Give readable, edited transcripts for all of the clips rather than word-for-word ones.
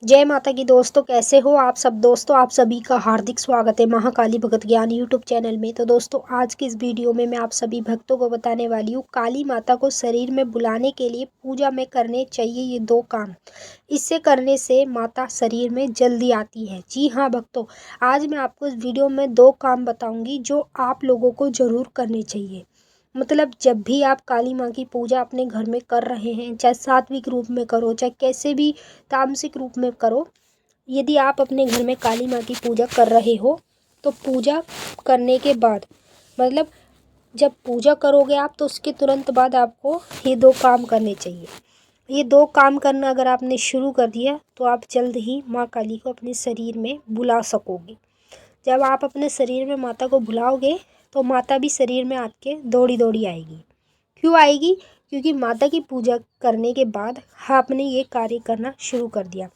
जय माता की दोस्तों, कैसे हो आप सब। दोस्तों आप सभी का हार्दिक स्वागत है महाकाली भगत ज्ञान यूट्यूब चैनल में। तो दोस्तों आज की इस वीडियो में मैं आप सभी भक्तों को बताने वाली हूँ काली माता को शरीर में बुलाने के लिए पूजा में करने चाहिए ये 2 काम। इससे करने से माता शरीर में जल्दी आती है। जी हाँ भक्तों, आज मैं आपको इस वीडियो में 2 काम बताऊँगी जो आप लोगों को ज़रूर करने चाहिए। मतलब जब भी आप काली माँ की पूजा अपने घर में कर रहे हैं, चाहे सात्विक रूप में करो, चाहे कैसे भी तामसिक रूप में करो, यदि आप अपने घर में काली माँ की पूजा कर रहे हो तो पूजा करने के बाद मतलब जब पूजा करोगे आप तो उसके तुरंत बाद आपको ये 2 काम करने चाहिए। ये 2 काम करना अगर आपने शुरू कर दिया तो आप जल्द ही माँ काली को अपने शरीर में बुला सकोगे। जब आप अपने शरीर में माता को बुलाओगे तो माता भी शरीर में आपके दौड़ी दौड़ी आएगी। क्यों आएगी? क्योंकि माता की पूजा करने के बाद आपने ये कार्य करना शुरू कर दिया।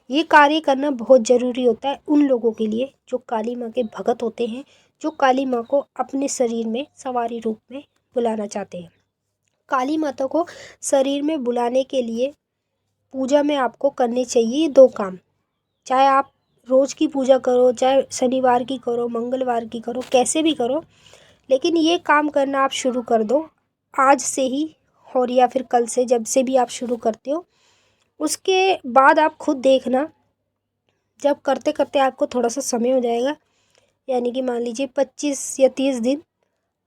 ये कार्य करना बहुत ज़रूरी होता है उन लोगों के लिए जो काली माँ के भगत होते हैं, जो काली माँ को अपने शरीर में सवारी रूप में बुलाना चाहते हैं। काली माता को शरीर में बुलाने के लिए पूजा में आपको करने चाहिए ये 2 काम। चाहे आप रोज़ की पूजा करो, चाहे शनिवार की करो, मंगलवार की करो, कैसे भी करो, लेकिन ये काम करना आप शुरू कर दो आज से ही, और या फिर कल से, जब से भी आप शुरू करते हो। उसके बाद आप खुद देखना, जब करते करते आपको थोड़ा सा समय हो जाएगा, यानी कि मान लीजिए 25 या 30 दिन,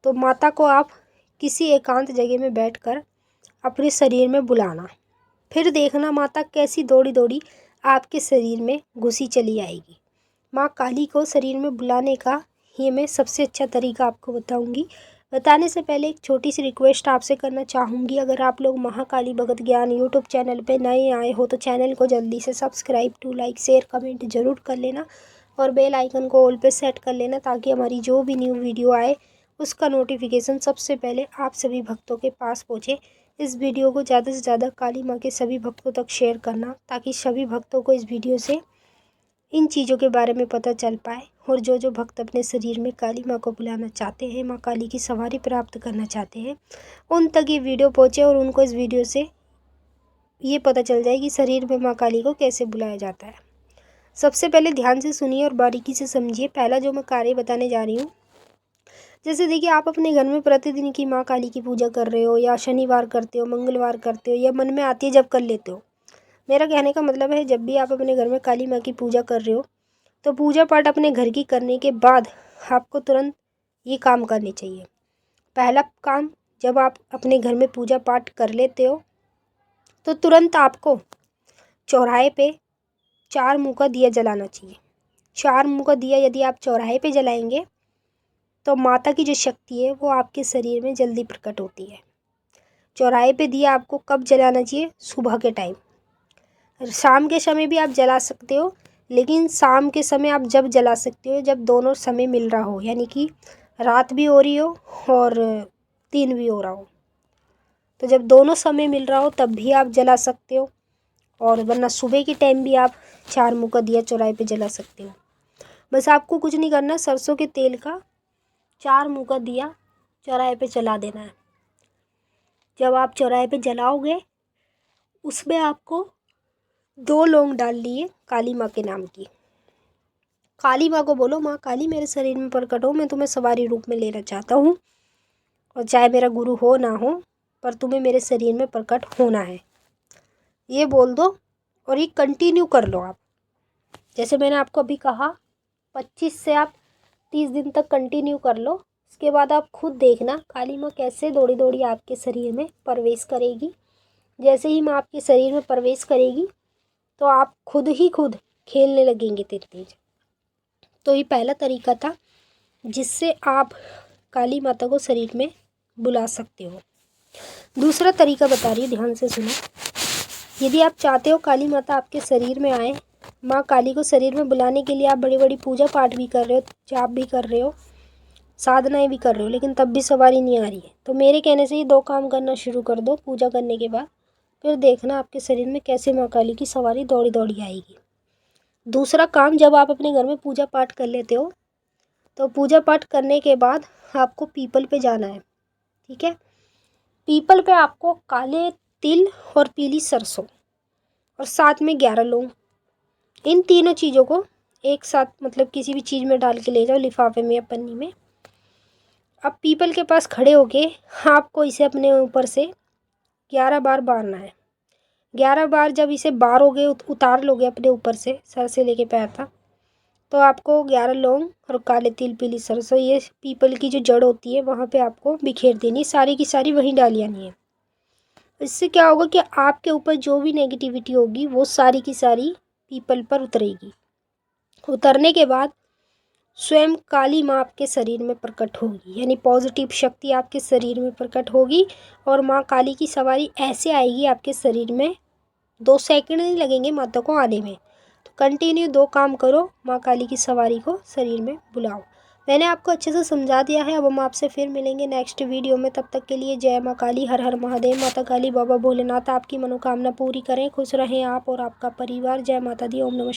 तो माता को आप किसी एकांत जगह में बैठकर अपने शरीर में बुलाना। फिर देखना माता कैसी दौड़ी दौड़ी आपके शरीर में घुसी चली आएगी। माँ काली को शरीर में बुलाने का ये मैं सबसे अच्छा तरीका आपको बताऊंगी। बताने से पहले एक छोटी सी रिक्वेस्ट आपसे करना चाहूँगी। अगर आप लोग महाकाली भगत ज्ञान यूट्यूब चैनल पे नए आए हो तो चैनल को जल्दी से subscribe to like share comment ज़रूर कर लेना और बेल आइकन को ऑल पे सेट कर लेना, ताकि हमारी जो भी न्यू वीडियो आए उसका नोटिफिकेशन सबसे पहले आप सभी भक्तों के पास पहुँचे। इस वीडियो को ज़्यादा से ज़्यादा काली माँ के सभी भक्तों तक शेयर करना, ताकि सभी भक्तों को इस वीडियो से इन चीज़ों के बारे में पता चल पाए। और जो भक्त अपने शरीर में काली माँ को बुलाना चाहते हैं, माँ काली की सवारी प्राप्त करना चाहते हैं, उन तक ये वीडियो पहुँचे और उनको इस वीडियो से ये पता चल जाए कि शरीर में माँ काली को कैसे बुलाया जाता है। सबसे पहले ध्यान से सुनिए और बारीकी से समझिए। पहला जो मैं कार्य बताने जा रही हूँ, जैसे देखिए आप अपने घर में प्रतिदिन की माँ काली की पूजा कर रहे हो, या शनिवार करते हो, मंगलवार करते हो, या मन में आती है जब कर लेते हो। मेरा कहने का मतलब है जब भी आप अपने घर में काली माँ की पूजा कर रहे हो तो पूजा पाठ अपने घर की करने के बाद आपको तुरंत ये काम करने चाहिए। पहला काम, जब आप अपने घर में पूजा पाठ कर लेते हो तो तुरंत आपको चौराहे पे 4 मुँह का दिया जलाना चाहिए। 4 मुँह का दिया यदि आप चौराहे पे जलाएंगे तो माता की जो शक्ति है वो आपके शरीर में जल्दी प्रकट होती है। चौराहे पे दिया आपको कब जलाना चाहिए? सुबह के टाइम। शाम के समय भी आप जला सकते हो, लेकिन शाम के समय आप जब जला सकते हो जब दोनों समय मिल रहा हो, यानी कि रात भी हो रही हो और दिन भी हो रहा हो। तो जब दोनों समय मिल रहा हो तब भी आप जला सकते हो, और वरना सुबह के टाइम भी आप 4 मुँह का दिया चौराहे पे जला सकते हो। बस आपको कुछ नहीं करना, सरसों के तेल का 4 मुँह का दिया चौराहे पे जला देना है। जब आप चौराहे पे जलाओगे उसमें आपको 2 लौंग डाल लिए काली माँ के नाम की। काली माँ को बोलो, माँ काली मेरे शरीर में प्रकट हो, मैं तुम्हें सवारी रूप में लेना चाहता हूँ, और चाहे मेरा गुरु हो ना हो पर तुम्हें मेरे शरीर में प्रकट होना है। ये बोल दो और ये कंटिन्यू कर लो आप। जैसे मैंने आपको अभी कहा 25 से आप 30 दिन तक कंटिन्यू कर लो। उसके बाद आप खुद देखना काली माँ कैसे दौड़ी दौड़ी आपके शरीर में प्रवेश करेगी। जैसे ही माँ आपके शरीर में प्रवेश करेगी तो आप खुद ही खुद खेलने लगेंगे तेज तेज। तो ये पहला तरीका था जिससे आप काली माता को शरीर में बुला सकते हो। दूसरा तरीका बता रही, ध्यान से सुनो। यदि आप चाहते हो काली माता आपके शरीर में आए, माँ काली को शरीर में बुलाने के लिए आप बड़ी बड़ी पूजा पाठ भी कर रहे हो, जाप भी कर रहे हो, साधनाएं भी कर रहे हो, लेकिन तब भी सवारी नहीं आ रही है, तो मेरे कहने से ये 2 काम करना शुरू कर दो पूजा करने के बाद। फिर देखना आपके शरीर में कैसे माँ काली की सवारी दौड़ी दौड़ी आएगी। दूसरा काम, जब आप अपने घर में पूजा पाठ कर लेते हो तो पूजा पाठ करने के बाद आपको पीपल पे जाना है। ठीक है, पीपल पे आपको काले तिल और पीली सरसों और साथ में 11 लौंग इन तीनों चीज़ों को एक साथ मतलब किसी भी चीज़ में डाल के ले जाओ, लिफाफे में या पन्नी में। अब पीपल के पास खड़े होके आपको इसे अपने ऊपर से 11 बार बारना है। 11 बार जब इसे बारोगे, उतार लोगे अपने ऊपर से, सर से लेके पैर तक, तो आपको 11 लौंग और काले तिल, पीली सरसों, ये पीपल की जो जड़ होती है वहाँ पे आपको बिखेर देनी, सारी की सारी वहीं डाल आनी है। इससे क्या होगा कि आपके ऊपर जो भी नेगेटिविटी होगी वो सारी की सारी पीपल पर उतरेगी। उतरने के बाद स्वयं काली माँ आपके शरीर में प्रकट होगी, यानी पॉजिटिव शक्ति आपके शरीर में प्रकट होगी और माँ काली की सवारी ऐसे आएगी आपके शरीर में, 2 सेकंड नहीं लगेंगे माता को आने में। तो कंटिन्यू 2 काम करो, माँ काली की सवारी को शरीर में बुलाओ। मैंने आपको अच्छे से समझा दिया है। अब हम आपसे फिर मिलेंगे नेक्स्ट वीडियो में। तब तक के लिए जय माँ काली, हर हर महादेव। माता काली, बाबा भोलेनाथ आपकी मनोकामना पूरी करें। खुश रहें आप और आपका परिवार। जय माता दी। ओम नमः।